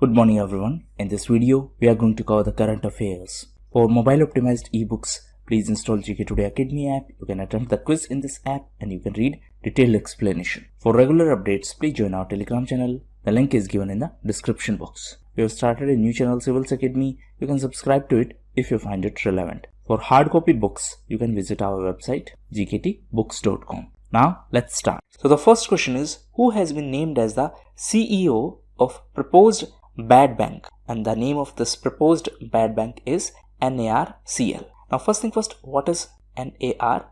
Good morning everyone. In this video, we are going to cover the current affairs. For mobile optimized ebooks, please install GKToday Academy app. You can attempt the quiz in this app and you can read detailed explanation. For regular updates, please join our Telegram channel. The link is given in the description box. We have started a new channel, Civils Academy. You can subscribe to it if you find it relevant. For hard copy books, you can visit our website gktbooks.com. Now let's start. So the first question is, who has been named as the CEO of proposed bad bank? And the name of this proposed bad bank is NARCL. Now first thing first, what is NARCL?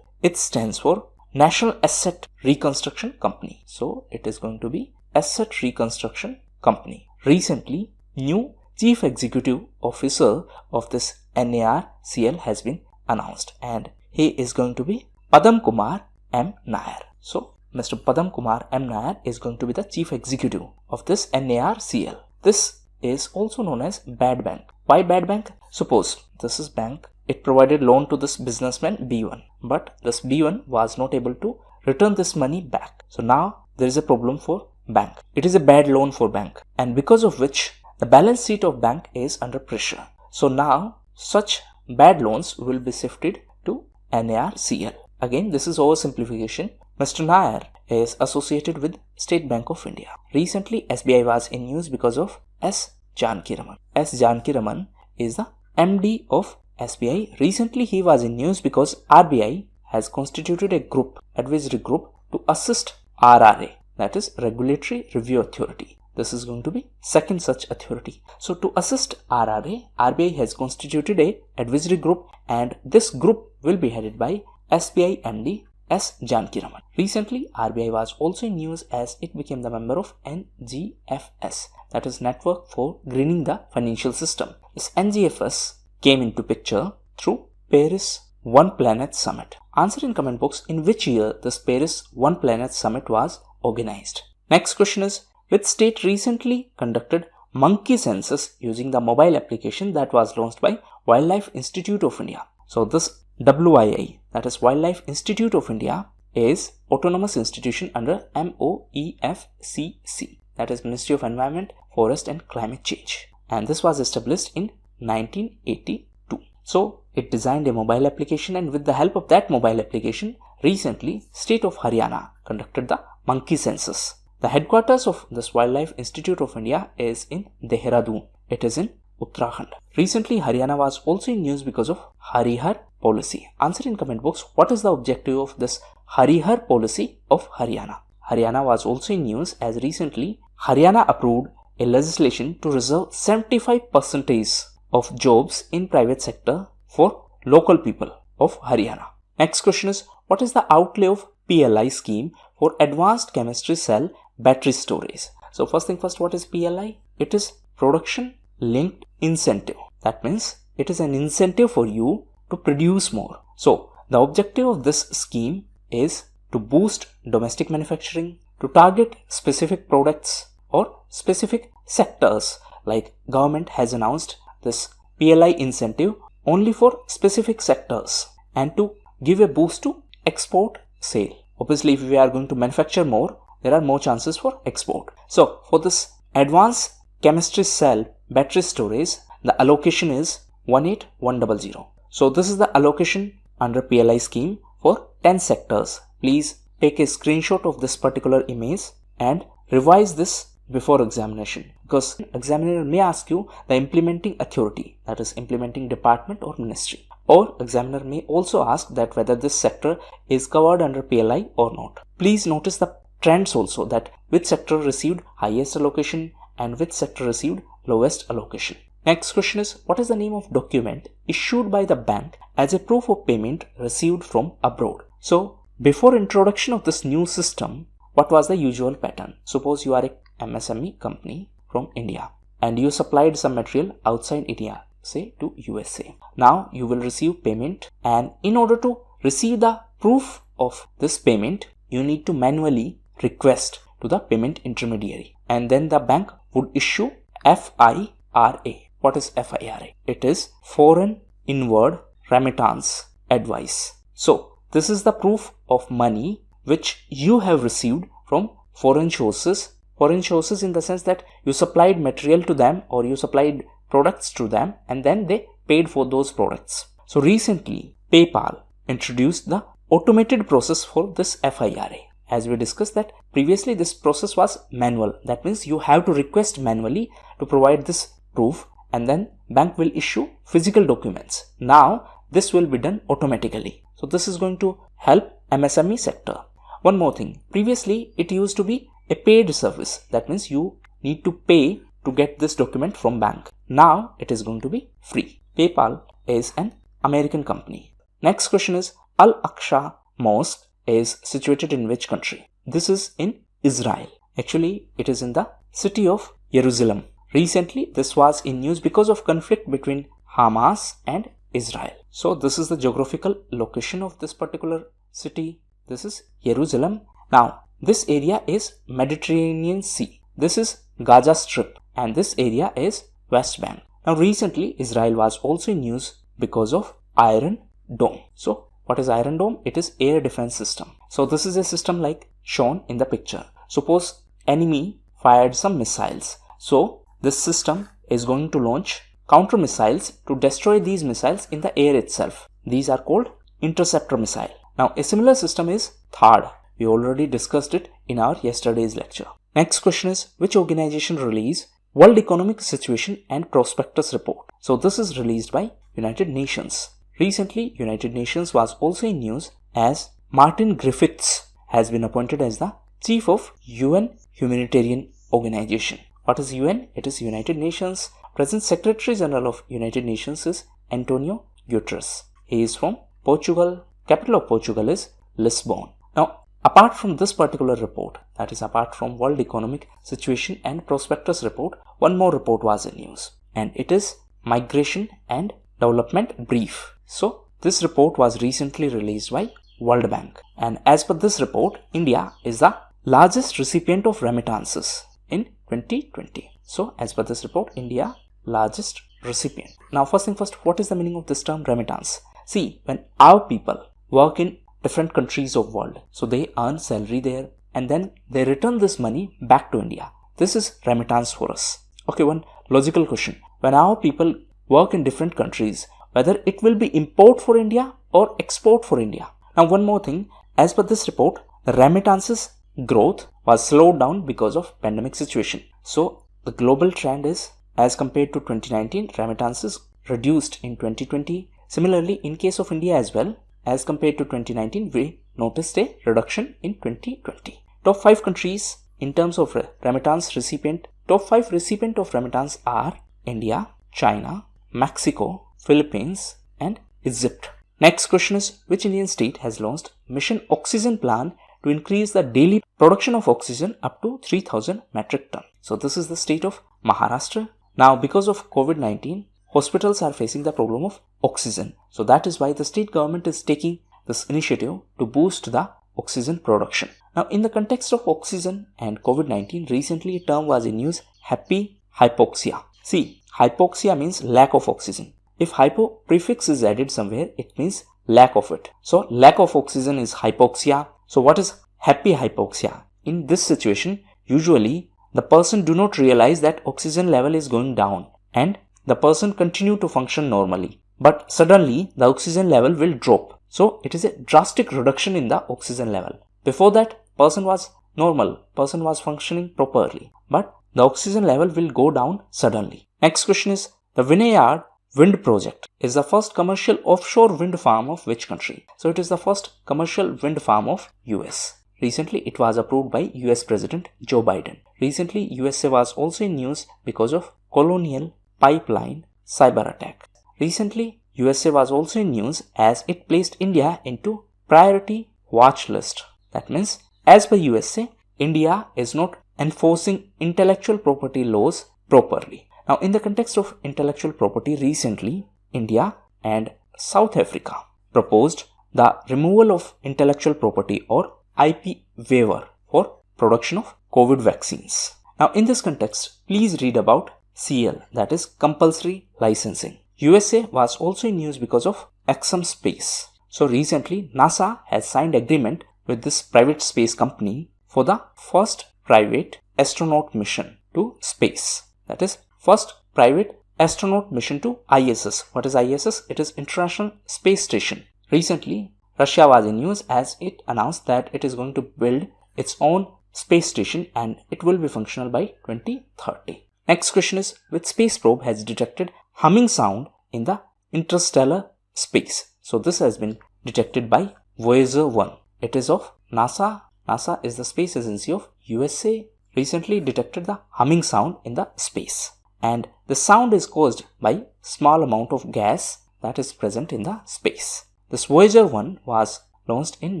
It stands for National Asset Reconstruction Company. So it is going to be Asset Reconstruction Company. Recently, new Chief Executive Officer of this NARCL has been announced and he is going to be Padam Kumar M. Nair. So Mr. Padam Kumar M. Nair is going to be the Chief Executive of this NARCL. This is also known as bad bank. Why bad bank? Suppose this is bank. It provided loan to this businessman B1, but this B1 was not able to return this money back. So now there is a problem for bank. It is a bad loan for bank, and because of which the balance sheet of bank is under pressure. So now such bad loans will be shifted to NARCL. Again, this is oversimplification. Mr. Nair is associated with State Bank of India. Recently, SBI was in news because of S. Janki Raman. S. Janki Raman is the MD of SBI. Recently, he was in news because RBI has constituted a group, advisory group, to assist RRA, that is Regulatory Review Authority. This is going to be second such authority. So to assist RRA, RBI has constituted a advisory group, and this group will be headed by SBI MD S. Janki Raman. Recently, RBI was also in news as it became the member of NGFS, that is Network for Greening the Financial System. This NGFS came into picture through Paris One Planet Summit. Answer in comment box in which year this Paris One Planet Summit was organized. Next question is, which state recently conducted monkey census using the mobile application that was launched by Wildlife Institute of India? So this WII, that is Wildlife Institute of India, is autonomous institution under MOEFCC, that is Ministry of Environment, Forest and Climate Change, and this was established in 1982. So it designed a mobile application, and with the help of that mobile application, recently state of Haryana conducted the monkey census. The headquarters of this Wildlife Institute of India is in Dehradun. It is in Uttarakhand. Recently, Haryana was also in news because of Harihar policy. Answer in comment box, what is the objective of this Harihar policy of Haryana? Haryana was also in news as recently Haryana approved a legislation to reserve 75% of jobs in private sector for local people of Haryana. Next question is, what is the outlay of PLI scheme for advanced chemistry cell battery storage? So first thing first, what is PLI? It is production linked incentive. That means it is an incentive for you to produce more. So the objective of this scheme is to boost domestic manufacturing, to target specific products or specific sectors. Like government has announced this PLI incentive only for specific sectors and to give a boost to export sale. Obviously, if we are going to manufacture more, there are more chances for export. So for this advanced chemistry cell battery storage, the allocation is 18100. So this is the allocation under PLI scheme for 10 sectors. Please take a screenshot of this particular image and revise this before examination, because examiner may ask you the implementing authority, that is implementing department or ministry, or examiner may also ask that whether this sector is covered under PLI or not. Please notice the trends also, that which sector received highest allocation and which sector received lowest allocation. Next question is, what is the name of document issued by the bank as a proof of payment received from abroad? So before introduction of this new system, what was the usual pattern? Suppose you are a MSME company from India and you supplied some material outside India, say to USA. Now you will receive payment, and in order to receive the proof of this payment, you need to manually request to the payment intermediary, and then the bank would issue FIRA. What is FIRA? It is Foreign Inward Remittance Advice. So this is the proof of money which you have received from foreign sources foreign sources in the sense that you supplied material to them or you supplied products to them and then they paid for those products. So recently, PayPal introduced the automated process for this FIRA. As we discussed that previously this process was manual. That means you have to request manually to provide this proof and then bank will issue physical documents. Now this will be done automatically. So this is going to help MSME sector. One more thing, previously it used to be a paid service. That means you need to pay to get this document from bank. Now it is going to be free. PayPal is an American company. Next question is, Aqsa Mosque is situated in which country? This is in Israel. Actually, it is in the city of Jerusalem. Recently, this was in news because of conflict between Hamas and Israel. So this is the geographical location of this particular city. This is Jerusalem. Now, this area is Mediterranean Sea. This is Gaza Strip and this area is West Bank. Now, recently, Israel was also in news because of Iron Dome. So, what is Iron Dome? It is air defense system. So, this is a system like shown in the picture. Suppose enemy fired some missiles. So, this system is going to launch counter missiles to destroy these missiles in the air itself. These are called interceptor missile. Now, a similar system is THAAD. We already discussed it in our yesterday's lecture. Next question is, which organization released World Economic Situation and Prospectus Report? So, this is released by United Nations. Recently, United Nations was also in news as Martin Griffiths has been appointed as the Chief of UN Humanitarian Organization. What is UN? It is United Nations. Present Secretary General of United Nations is Antonio Guterres. He is from Portugal. Capital of Portugal is Lisbon. Now, apart from this particular report, that is apart from World Economic Situation and Prospectus Report, one more report was in news and it is Migration and Development Brief. So, this report was recently released by World Bank and as per this report, India is the largest recipient of remittances in 2020. So, as per this report, India largest recipient. Now, first thing first, what is the meaning of this term remittance? See, when our people work in different countries of world, so they earn salary there and then they return this money back to India. This is remittance for us. Okay, one logical question. When our people work in different countries, whether it will be import for India or export for India. Now, one more thing, as per this report, the remittances growth was slowed down because of pandemic situation. So, the global trend is as compared to 2019, remittances reduced in 2020. Similarly, in case of India as well, as compared to 2019, we noticed a reduction in 2020. Top 5 countries in terms of remittance recipient. Top 5 recipient of remittance are India, China, Mexico, Philippines and Egypt. Next question is, which Indian state has launched Mission Oxygen Plan to increase the daily production of oxygen up to 3000 metric ton? So this is the state of Maharashtra. Now, because of COVID-19, hospitals are facing the problem of oxygen. So that is why the state government is taking this initiative to boost the oxygen production. Now, in the context of oxygen and COVID-19, recently a term was in use, happy hypoxia. See, hypoxia means lack of oxygen. If hypo prefix is added somewhere, it means lack of it. So, lack of oxygen is hypoxia. So, what is happy hypoxia? In this situation, usually the person do not realize that oxygen level is going down and the person continue to function normally. But suddenly the oxygen level will drop. So, it is a drastic reduction in the oxygen level. Before that, person was normal, person was functioning properly. But the oxygen level will go down suddenly. Next question is, the Vineyard Wind project is the first commercial offshore wind farm of which country? So it is the first commercial wind farm of US. Recently it was approved by US President Joe Biden. Recently USA was also in news because of Colonial Pipeline cyber attack. Recently USA was also in news as it placed India into priority watch list. That means as per USA, India is not enforcing intellectual property laws properly. Now, in the context of intellectual property, recently, India and South Africa proposed the removal of intellectual property or IP waiver for production of COVID vaccines. Now, in this context, please read about CL, that is compulsory licensing. USA was also in news because of Aqsa Space. So, recently, NASA has signed agreement with this private space company for the first private astronaut mission to space. That is first private astronaut mission to ISS. What is ISS? It is International Space Station. Recently, Russia was in news as it announced that it is going to build its own space station and it will be functional by 2030. Next question is, which space probe has detected humming sound in the interstellar space? So this has been detected by Voyager 1. It is of NASA. NASA is the space agency of USA. Recently detected the humming sound in the space. And the sound is caused by small amount of gas that is present in the space. This Voyager 1 was launched in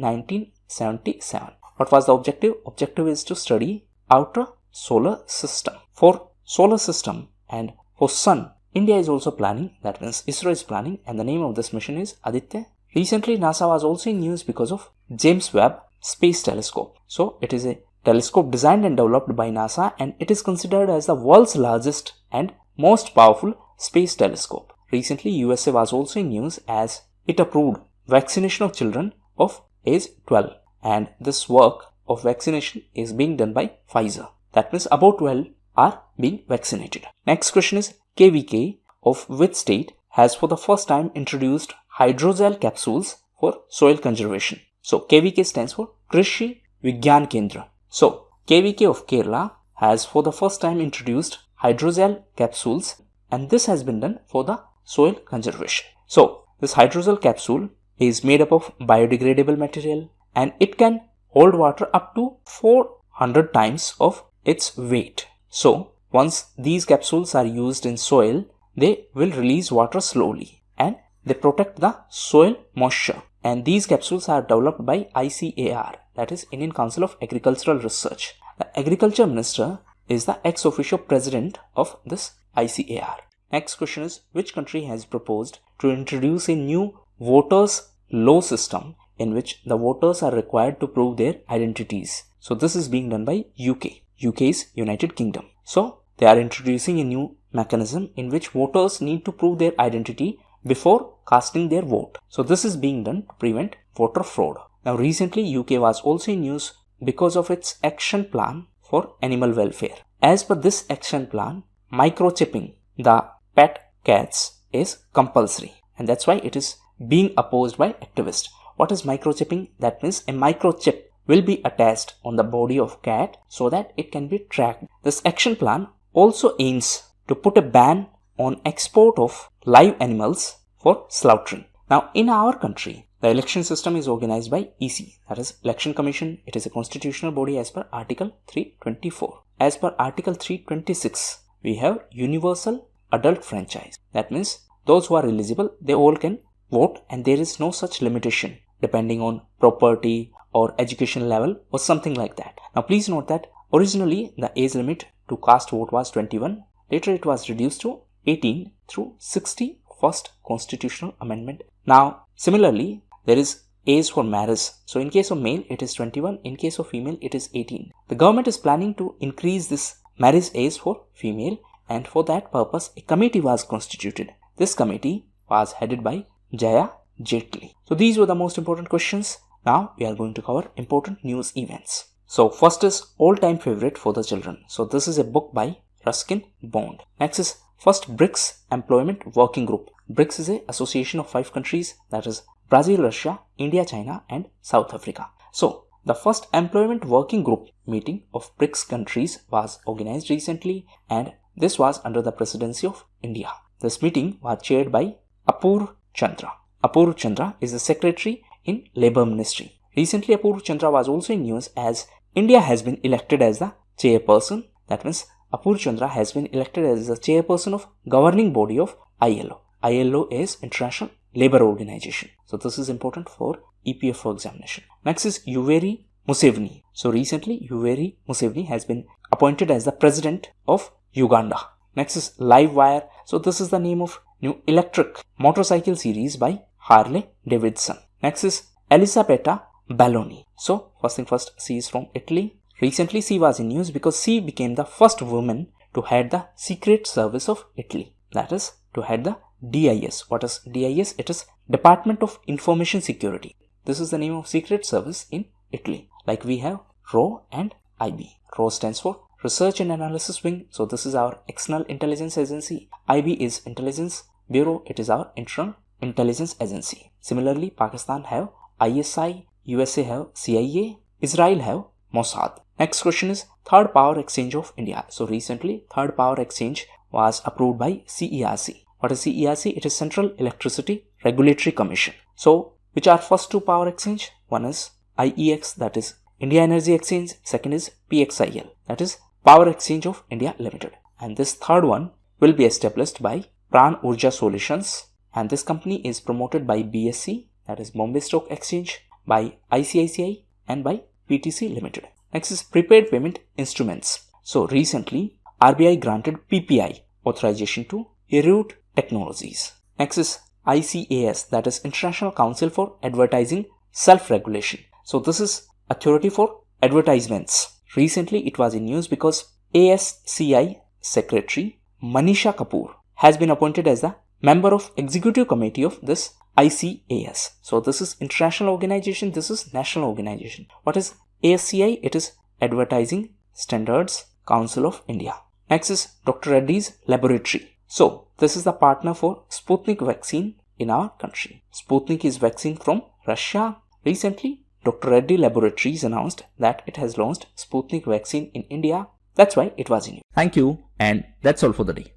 1977. What was the objective? Objective is to study outer solar system. For solar system and for sun, India is also planning, that means ISRO is planning, and the name of this mission is Aditya. Recently, NASA was also in news because of James Webb Space Telescope. So it is a telescope designed and developed by NASA, and it is considered as the world's largest and most powerful space telescope. Recently, USA was also in news as it approved vaccination of children of age 12, and this work of vaccination is being done by Pfizer. That means above 12 are being vaccinated. Next question is, KVK of which state has for the first time introduced hydrogel capsules for soil conservation? So KVK stands for Krishi Vigyan Kendra. So KVK of Kerala has for the first time introduced hydrogel capsules, and this has been done for the soil conservation. So this hydrogel capsule is made up of biodegradable material and it can hold water up to 400 times of its weight. So once these capsules are used in soil, they will release water slowly and they protect the soil moisture. And these capsules are developed by ICAR, that is Indian Council of Agricultural Research. The Agriculture Minister is the ex officio president of this ICAR. Next question is, which country has proposed to introduce a new voters law system in which the voters are required to prove their identities? So this is being done by UK. UK is United Kingdom. So they are introducing a new mechanism in which voters need to prove their identity before casting their vote. So this is being done to prevent voter fraud. Now recently UK was also in news because of its action plan for animal welfare. As per this action plan, microchipping the pet cats is compulsory, and that's why it is being opposed by activists. What is microchipping? That means a microchip will be attached on the body of cat so that it can be tracked. This action plan also aims to put a ban on export of live animals for slaughtering. Now in our country, the election system is organized by EC, that is Election Commission. It is a constitutional body as per Article 324. As per Article 326, we have universal adult franchise. That means those who are eligible, they all can vote, and there is no such limitation depending on property or education level or something like that. Now please note that originally the age limit to cast vote was 21. Later it was reduced to 18 through 61st constitutional amendment. Now similarly, there is age for marriage. So in case of male it is 21, in case of female it is 18. The government is planning to increase this marriage age for female, and for that purpose a committee was constituted. This committee was headed by Jaya Jetli. So these were the most important questions. Now we are going to cover important news events. So first is all-time favorite for the children. So this is a book by Ruskin Bond. Next is first BRICS Employment Working Group. BRICS is an association of 5 countries, that is Brazil, Russia, India, China and South Africa. So the first Employment Working Group meeting of BRICS countries was organized recently, and this was under the presidency of India. This meeting was chaired by Apur Chandra. Apur Chandra is the secretary in Labour Ministry. Recently, Apur Chandra was also in news as India has been elected as the chairperson. That means Apur Chandra has been elected as the chairperson of governing body of ILO. ILO is International Labour Organization. So this is important for EPFO examination. Next is Yoweri Museveni. So recently Yoweri Museveni has been appointed as the president of Uganda. Next is Livewire. So this is the name of new electric motorcycle series by Harley Davidson. Next is Elisabetta Balloni. So first thing first, she is from Italy. Recently she was in news because she became the first woman to head the Secret Service of Italy. That is to head the DIS. What is DIS? It is Department of Information Security. This is the name of Secret Service in Italy. Like we have RAW and IB. RAW stands for Research and Analysis Wing. So this is our external intelligence agency. IB is Intelligence Bureau. It is our internal intelligence agency. Similarly, Pakistan have ISI, USA have CIA, Israel have Mossad. Next question is Third Power Exchange of India. So recently, Third Power Exchange was approved by CERC. What is CERC? It is Central Electricity Regulatory Commission. So which are first two power exchange? One is IEX, that is India Energy Exchange. Second is PXIL, that is Power Exchange of India Limited. And this third one will be established by Pran Urja Solutions. And this company is promoted by BSE, that is Bombay Stock Exchange, by ICICI and by PTC Limited. Next is Prepaid Payment Instruments. So recently, RBI granted PPI authorization to Hirut Technologies. Next is ICAS, that is International Council for Advertising Self-Regulation. So this is authority for advertisements. Recently, it was in news because ASCI Secretary Manisha Kapoor has been appointed as the member of Executive Committee of this ICAS. So this is international organization, this is national organization. What is ASCI? It is Advertising Standards Council of India. Next is Dr. Reddy's Laboratory. So this is the partner for Sputnik vaccine in our country. Sputnik is vaccine from Russia. Recently, Dr. Reddy Laboratories announced that it has launched Sputnik vaccine in India. That's why it was in. Thank you, and that's all for the day.